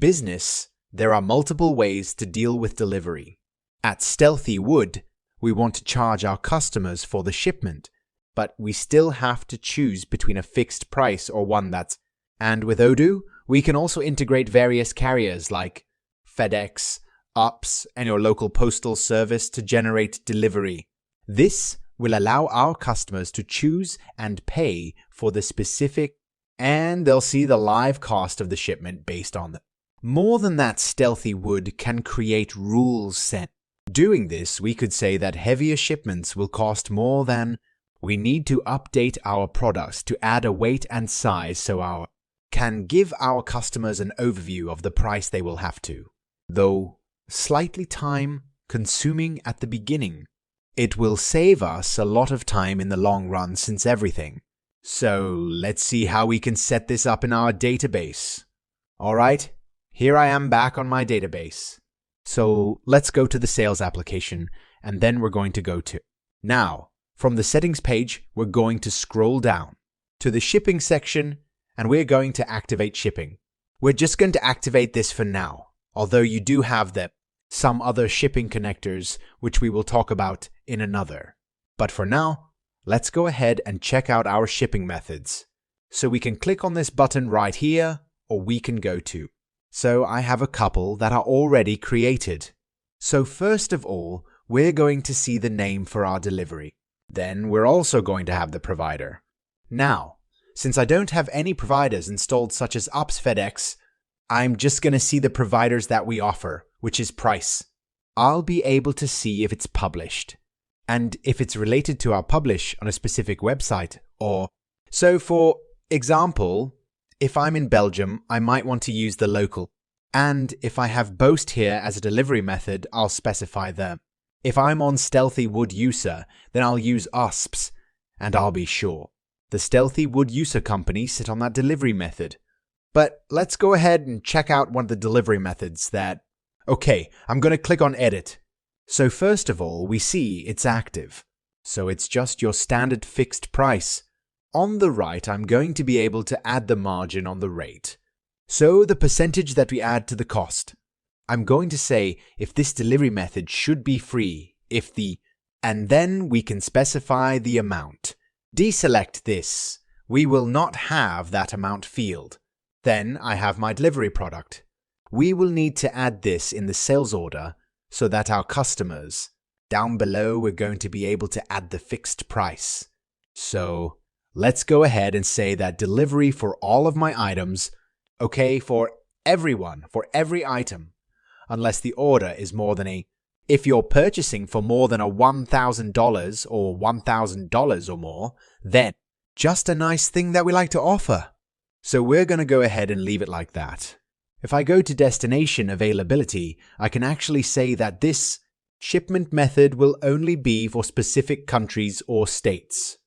business, there are multiple ways to deal with delivery. At Stealthy Wood, we want to charge our customers for the shipment, but we still have to choose between a fixed price or one that's... And with Odoo, we can also integrate various carriers like FedEx, UPS, and your local postal service to generate delivery. This will allow our customers to choose and pay for the specific, and they'll see the live cost of the shipment based on them. More than that, Stealthy Wood can create rules set. Doing this, we could say that heavier shipments will cost more than we need to update our products to add a weight and size so our can give our customers an overview of the price they will have to. Though slightly time consuming at the beginning, it will save us a lot of time in the long run since everything. So let's see how we can set this up in our database. Alright, here I am back on my database. So let's go to the sales application and then we're going to go to. Now, from the settings page, we're going to scroll down to the shipping section and we're going to activate shipping. We're just going to activate this for now, although you do have some other shipping connectors which we will talk about in another. But for now, let's go ahead and check out our shipping methods. So we can click on this button right here, or we can go to. So I have a couple that are already created. So first of all, we're going to see the name for our delivery. Then we're also going to have the provider. Now, since I don't have any providers installed such as UPS FedEx, I'm just going to see the providers that we offer, which is price. I'll be able to see if it's published and if it's related to our publish on a specific website or... So for example, if I'm in Belgium, I might want to use the local. And if I have Boast here as a delivery method, I'll specify them. If I'm on Stealthy Wood User, then I'll use USPS, and I'll be sure. The Stealthy Wood User company sit on that delivery method. But let's go ahead and check out one of the delivery methods that... Okay, I'm going to click on Edit. So first of all, we see it's active. So it's just your standard fixed price. On the right, I'm going to be able to add the margin on the rate. So the percentage that we add to the cost. I'm going to say if this delivery method should be free, if the... And then we can specify the amount. Deselect this. We will not have that amount field. Then I have my delivery product. We will need to add this in the sales order so that our customers, down below, we're going to be able to add the fixed price. So let's go ahead and say that delivery for all of my items, okay, for everyone, for every item, unless the order is more than a... If you're purchasing for more than a $1,000 or $1,000 or more, then just a nice thing that we like to offer. So we're going to go ahead and leave it like that. If I go to destination availability, I can actually say that this shipment method will only be for specific countries or states.